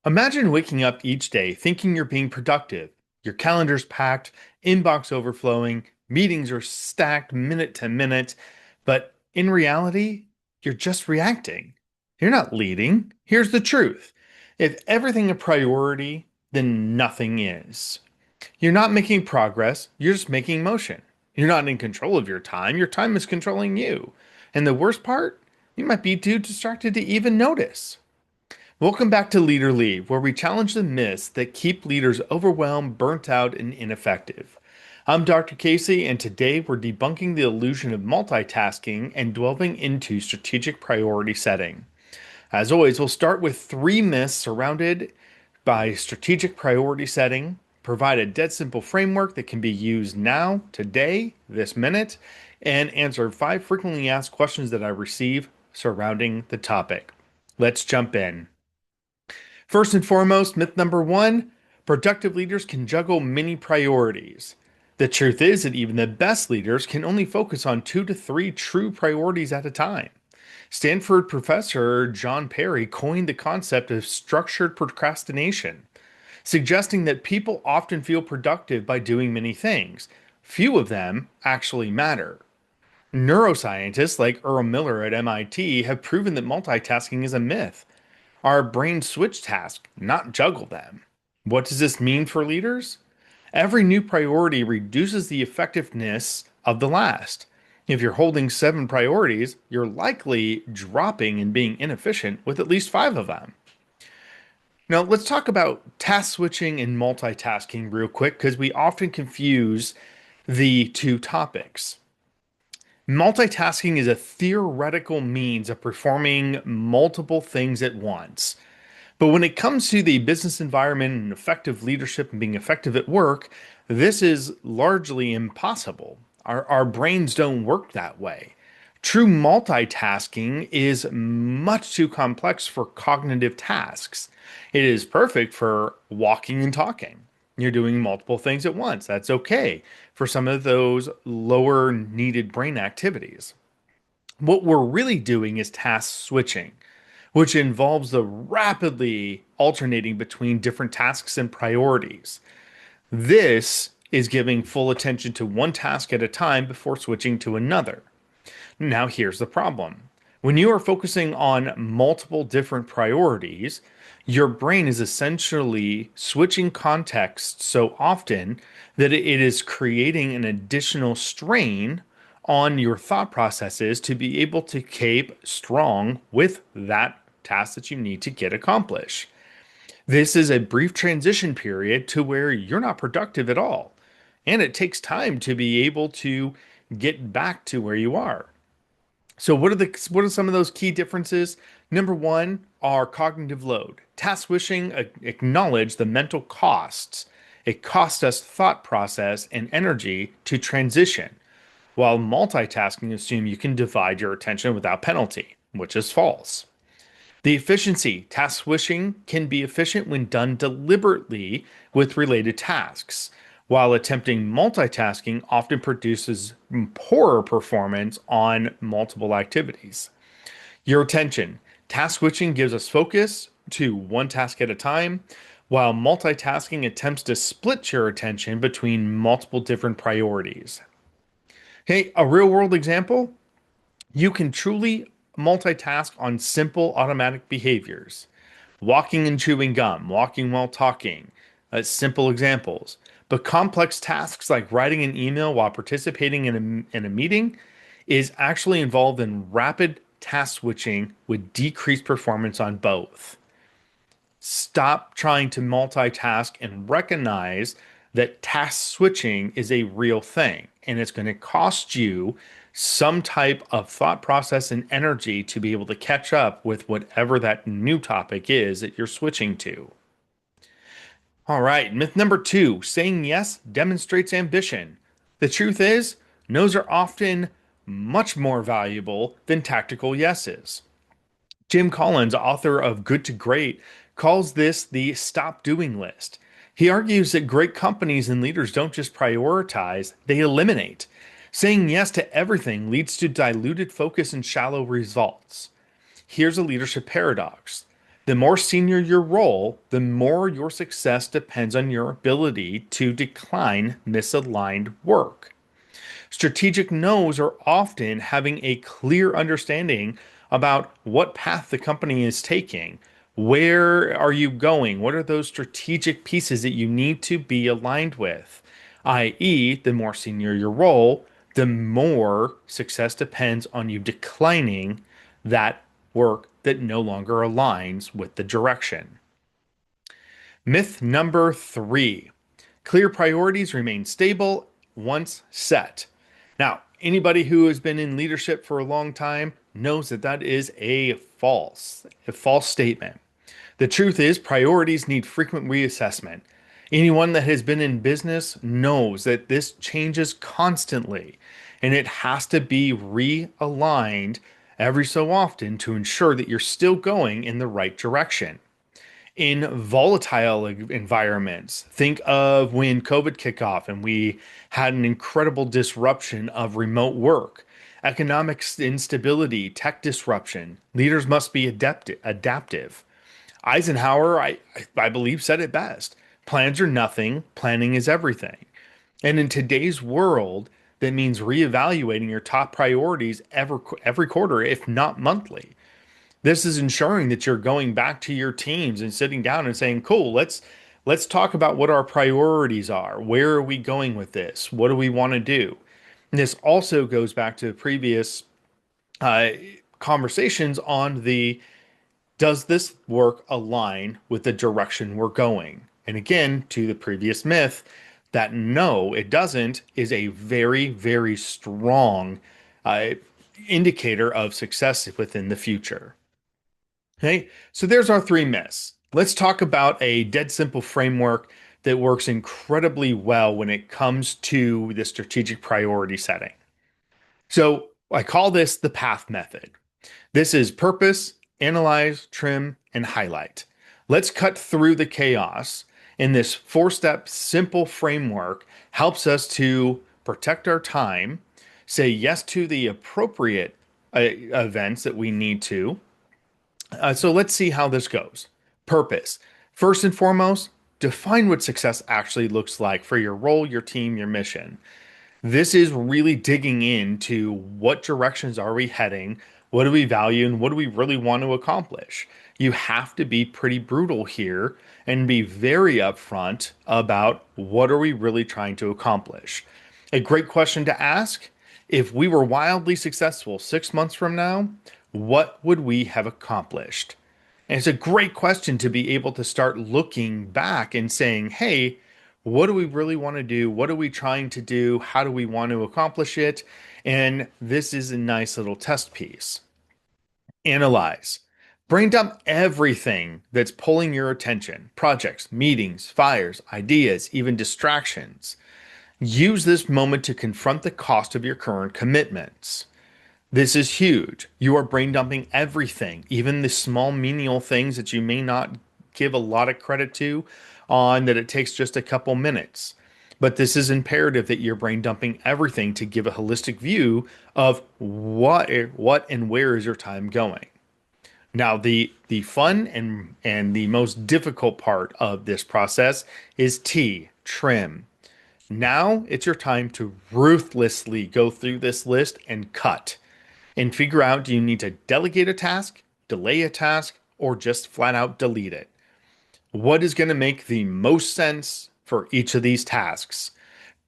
Imagine waking up each day thinking you're being productive. Your calendar's packed, inbox overflowing, meetings are stacked minute to minute, but in reality, you're just reacting. You're not leading. Here's the truth. If everything a priority, then nothing is. You're not making progress, you're just making motion. You're not in control of your time is controlling you. And the worst part, you might be too distracted to even notice. Welcome back to Leader Lead, where we challenge the myths that keep leaders overwhelmed, burnt out, and ineffective. I'm Dr. Casey, and today we're debunking the illusion of multitasking and delving into strategic priority setting. As always, we'll start with three myths surrounded by strategic priority setting, provide a dead simple framework that can be used now, today, this minute, and answer five frequently asked questions that I receive surrounding the topic. Let's jump in. First and foremost, myth number one, productive leaders can juggle many priorities. The truth is that even the best leaders can only focus on 2 to 3 true priorities at a time. Stanford professor John Perry coined the concept of structured procrastination, suggesting that people often feel productive by doing many things. Few of them actually matter. Neuroscientists like Earl Miller at MIT have proven that multitasking is a myth. Our brains switch tasks, not juggle them. What does this mean for leaders? Every new priority reduces the effectiveness of the last. If you're holding 7 priorities, you're likely dropping and being inefficient with at least 5 of them. Now, let's talk about task switching and multitasking real quick because we often confuse the two topics. Multitasking is a theoretical means of performing multiple things at once. But when it comes to the business environment and effective leadership and being effective at work, this is largely impossible. Our brains don't work that way. True multitasking is much too complex for cognitive tasks. It is perfect for walking and talking. You're doing multiple things at once. That's okay for some of those lower needed brain activities. What we're really doing is task switching, which involves the rapidly alternating between different tasks and priorities. This is giving full attention to one task at a time before switching to another. Now, here's the problem. When you are focusing on multiple different priorities, your brain is essentially switching context so often that it is creating an additional strain on your thought processes to be able to keep strong with that task that you need to get accomplished. This is a brief transition period to where you're not productive at all. And it takes time to be able to get back to where you are. So what are some of those key differences? Number one are cognitive load. Task switching acknowledge the mental costs. It costs us thought process and energy to transition, while multitasking assume you can divide your attention without penalty, which is false. The efficiency. Task switching can be efficient when done deliberately with related tasks, while attempting multitasking often produces poorer performance on multiple activities. Your attention. Task switching gives us focus to one task at a time, while multitasking attempts to split your attention between multiple different priorities. Okay, a real world example, you can truly multitask on simple automatic behaviors. Walking and chewing gum, walking while talking, simple examples. But complex tasks like writing an email while participating in a meeting is actually involved in rapid task switching with decreased performance on both. Stop trying to multitask and recognize that task switching is a real thing and it's going to cost you some type of thought process and energy to be able to catch up with whatever that new topic is that you're switching to. All right, myth number two, saying yes demonstrates ambition. The truth is, no's are often much more valuable than tactical yeses. Jim Collins, author of Good to Great, calls this the stop doing list. He argues that great companies and leaders don't just prioritize, they eliminate. Saying yes to everything leads to diluted focus and shallow results. Here's a leadership paradox. The more senior your role, the more your success depends on your ability to decline misaligned work. Strategic no's are often having a clear understanding about what path the company is taking. Where are you going? What are those strategic pieces that you need to be aligned with? i.e., the more senior your role, the more success depends on you declining that work that no longer aligns with the direction. Myth number three, clear priorities remain stable once set. Now, anybody who has been in leadership for a long time knows that that is a false statement. The truth is, priorities need frequent reassessment. Anyone that has been in business knows that this changes constantly, and it has to be realigned every so often to ensure that you're still going in the right direction. In volatile environments, think of when COVID kicked off and we had an incredible disruption of remote work, economic instability, tech disruption. Leaders must be adaptive. Eisenhower, I believe, said it best. Plans are nothing, planning is everything. And in today's world, that means reevaluating your top priorities every quarter, if not monthly. This is ensuring that you're going back to your teams and sitting down and saying, "Cool, let's talk about what our priorities are. Where are we going with this? What do we want to do?" And this also goes back to previous uh, conversations on the does this work align with the direction we're going? And again, to the previous myth, that no, it doesn't is a very, very strong uh, indicator of success within the future. Okay, so there's our three myths. Let's talk about a dead simple framework that works incredibly well when it comes to the strategic priority setting. So I call this the PATH method. This is purpose, analyze, trim, and highlight. Let's cut through the chaos. And this four-step simple framework helps us to protect our time, say yes to the appropriate events that we need to. So let's see how this goes. Purpose. First and foremost, define what success actually looks like for your role, your team, your mission. This is really digging into what directions are we heading, what do we value, and what do we really want to accomplish. You have to be pretty brutal here and be very upfront about what are we really trying to accomplish. A great question to ask, if we were wildly successful 6 months from now, what would we have accomplished? And it's a great question to be able to start looking back and saying, hey, what do we really want to do? What are we trying to do? How do we want to accomplish it? And this is a nice little test piece. Analyze. Brain dump everything that's pulling your attention: projects, meetings, fires, ideas, even distractions. Use this moment to confront the cost of your current commitments. This is huge. You are brain dumping everything, even the small menial things that you may not give a lot of credit to on that it takes just a couple minutes. But this is imperative that you're brain dumping everything to give a holistic view of what and where is your time going. Now, the fun and the most difficult part of this process is T, trim. Now it's your time to ruthlessly go through this list and cut and figure out, do you need to delegate a task, delay a task, or just flat out delete it? What is going to make the most sense for each of these tasks?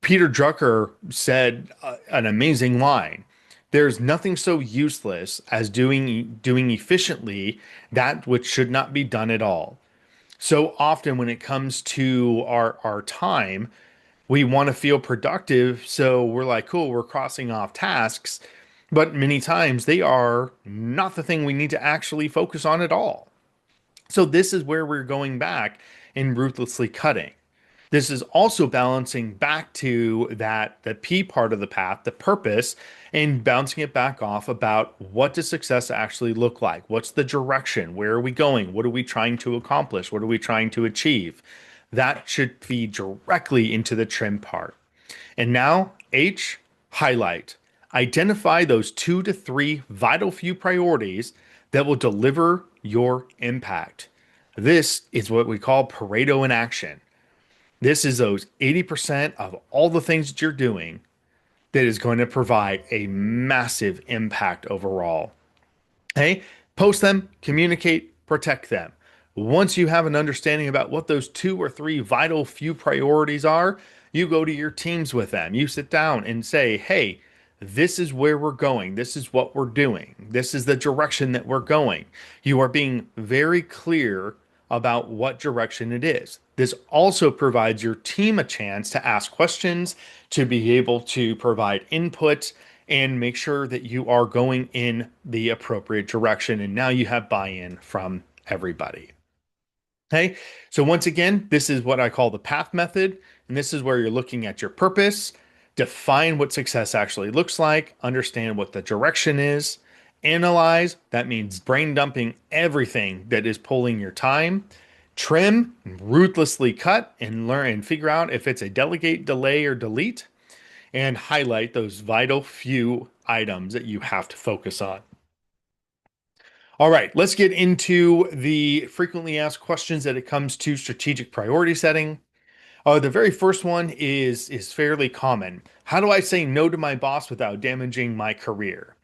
Peter Drucker said an amazing line. There's nothing so useless as doing efficiently that which should not be done at all. So often when it comes to our time, we want to feel productive. So we're like, cool, we're crossing off tasks. But many times they are not the thing we need to actually focus on at all. So this is where we're going back and ruthlessly cutting. This is also balancing back to that the P part of the path, the purpose, and bouncing it back off about what does success actually look like? What's the direction? Where are we going? What are we trying to accomplish? What are we trying to achieve? That should feed directly into the trim part. And now, H, highlight. Identify those 2 to 3 vital few priorities that will deliver your impact. This is what we call Pareto in action. This is those 80% of all the things that you're doing that is going to provide a massive impact overall. Hey, post them, communicate, protect them. Once you have an understanding about what those two or three vital few priorities are, you go to your teams with them. You sit down and say, hey, this is where we're going. This is what we're doing. This is the direction that we're going. You are being very clear about what direction it is. This also provides your team a chance to ask questions, to be able to provide input, and make sure that you are going in the appropriate direction. And now you have buy-in from everybody. Okay. So once again, this is what I call the path method. And this is where you're looking at your purpose, define what success actually looks like, understand what the direction is, analyze. That means brain dumping everything that is pulling your time, trim, ruthlessly cut, and learn and figure out if it's a delegate, delay, or delete, and highlight those vital few items that you have to focus on. All right, let's get into the frequently asked questions that it comes to strategic priority setting. The very first one is fairly common. How do I say no to my boss without damaging my career?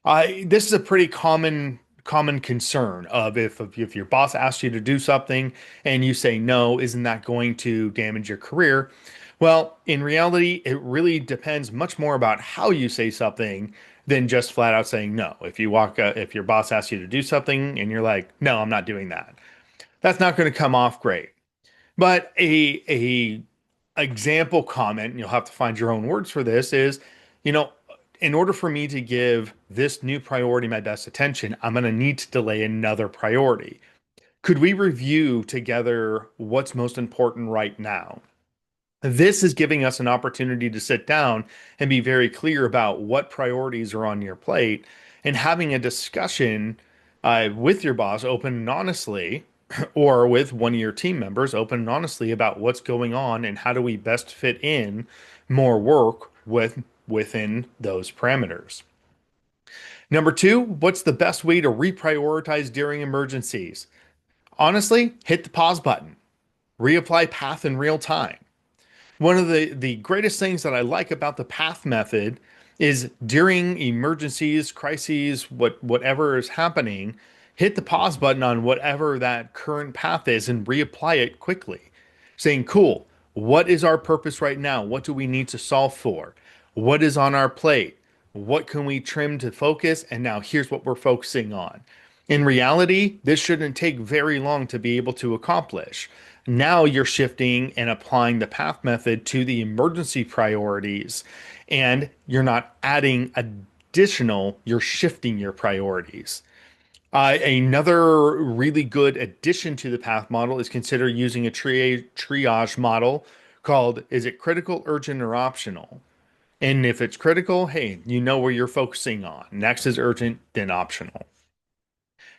This is a pretty common concern of if your boss asks you to do something and you say no, isn't that going to damage your career? Well, in reality, it really depends much more about how you say something than just flat out saying no. If your boss asks you to do something and you're like, no, I'm not doing that, that's not going to come off great. But a example comment, and you'll have to find your own words for this, is, you know, in order for me to give this new priority my best attention, I'm going to need to delay another priority. Could we review together what's most important right now? This is giving us an opportunity to sit down and be very clear about what priorities are on your plate and having a discussion with your boss open and honestly, or with one of your team members open and honestly about what's going on and how do we best fit in more work within those parameters. Number two, what's the best way to reprioritize during emergencies? Honestly, hit the pause button, reapply path in real time. One of the greatest things that I like about the path method is during emergencies, crises, whatever is happening, hit the pause button on whatever that current path is and reapply it quickly. Saying, cool, what is our purpose right now? What do we need to solve for? What is on our plate? What can we trim to focus? And now here's what we're focusing on. In reality, this shouldn't take very long to be able to accomplish. Now you're shifting and applying the path method to the emergency priorities, and you're not adding additional, you're shifting your priorities. Another really good addition to the path model is consider using a triage model called, is it critical, urgent, or optional? And if it's critical, hey, you know where you're focusing on. Next is urgent, then optional.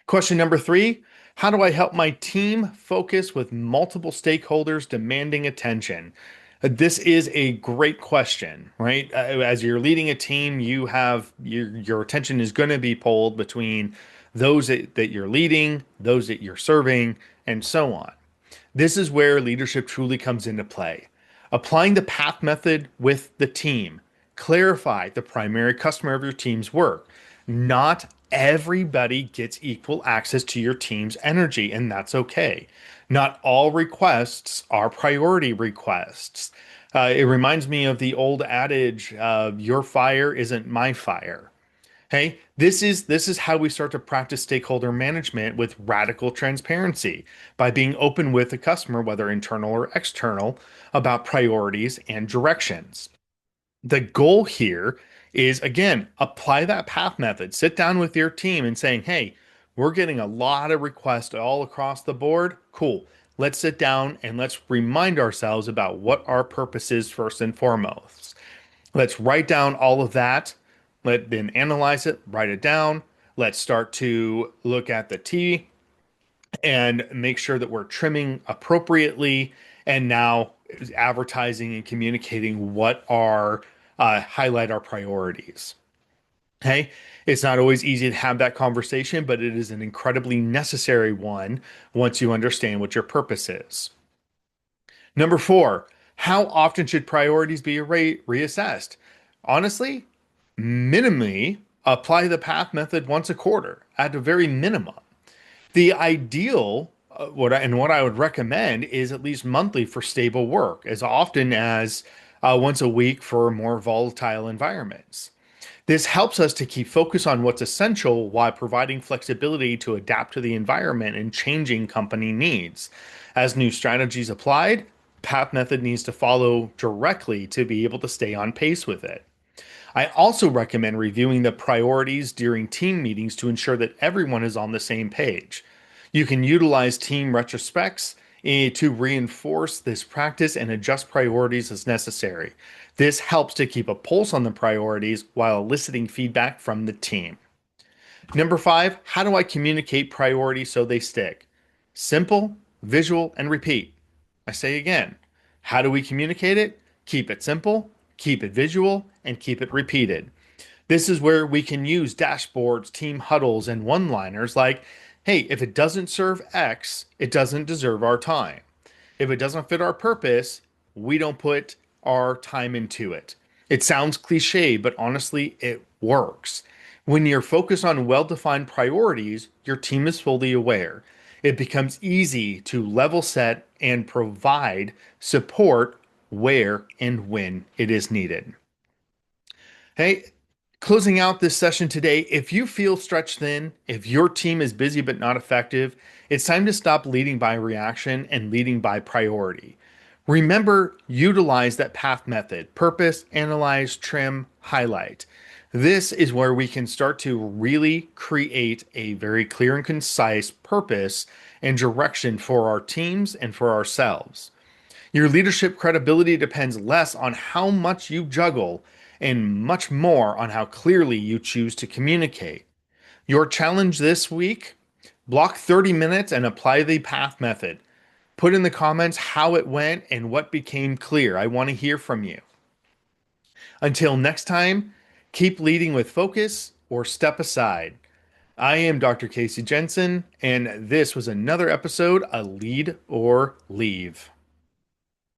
Question number three, how do I help my team focus with multiple stakeholders demanding attention? This is a great question, right? As you're leading a team, you have your attention is going to be pulled between those that you're leading, those that you're serving, and so on. This is where leadership truly comes into play. Applying the path method with the team, clarify the primary customer of your team's work. Not everybody gets equal access to your team's energy, and that's okay. Not all requests are priority requests. It reminds me of the old adage, your fire isn't my fire. Hey, this is how we start to practice stakeholder management with radical transparency by being open with the customer, whether internal or external, about priorities and directions. The goal here is, again, apply that path method. Sit down with your team and saying, hey, we're getting a lot of requests all across the board. Cool. Let's sit down and let's remind ourselves about what our purpose is first and foremost. Let's write down all of that. Then analyze it, write it down. Let's start to look at the T and make sure that we're trimming appropriately. And now advertising and communicating what are highlight our priorities. Hey, it's not always easy to have that conversation, but it is an incredibly necessary one once you understand what your purpose is. Number four, how often should priorities be reassessed? Honestly, minimally apply the path method once a quarter at a very minimum. The ideal, what I would recommend is at least monthly for stable work, as often as once a week for more volatile environments. This helps us to keep focus on what's essential while providing flexibility to adapt to the environment and changing company needs. As new strategies applied, Path Method needs to follow directly to be able to stay on pace with it. I also recommend reviewing the priorities during team meetings to ensure that everyone is on the same page. You can utilize team retrospects to reinforce this practice and adjust priorities as necessary. This helps to keep a pulse on the priorities while eliciting feedback from the team. Number five, how do I communicate priorities so they stick? Simple, visual, and repeat. I say again, how do we communicate it? Keep it simple, keep it visual, and keep it repeated. This is where we can use dashboards, team huddles, and one liners like, hey, if it doesn't serve X, it doesn't deserve our time. If it doesn't fit our purpose, we don't put our time into it. It sounds cliche, but honestly, it works. When you're focused on well defined priorities, your team is fully aware. It becomes easy to level set and provide support where and when it is needed. Hey, closing out this session today, if you feel stretched thin, if your team is busy but not effective, it's time to stop leading by reaction and leading by priority. Remember, utilize that path method: purpose, analyze, trim, highlight. This is where we can start to really create a very clear and concise purpose and direction for our teams and for ourselves. Your leadership credibility depends less on how much you juggle and much more on how clearly you choose to communicate. Your challenge this week: block 30 minutes and apply the path method. Put in the comments how it went and what became clear. I want to hear from you. Until next time, keep leading with focus or step aside. I am Dr. Casey Jensen, and this was another episode of Lead or Leave.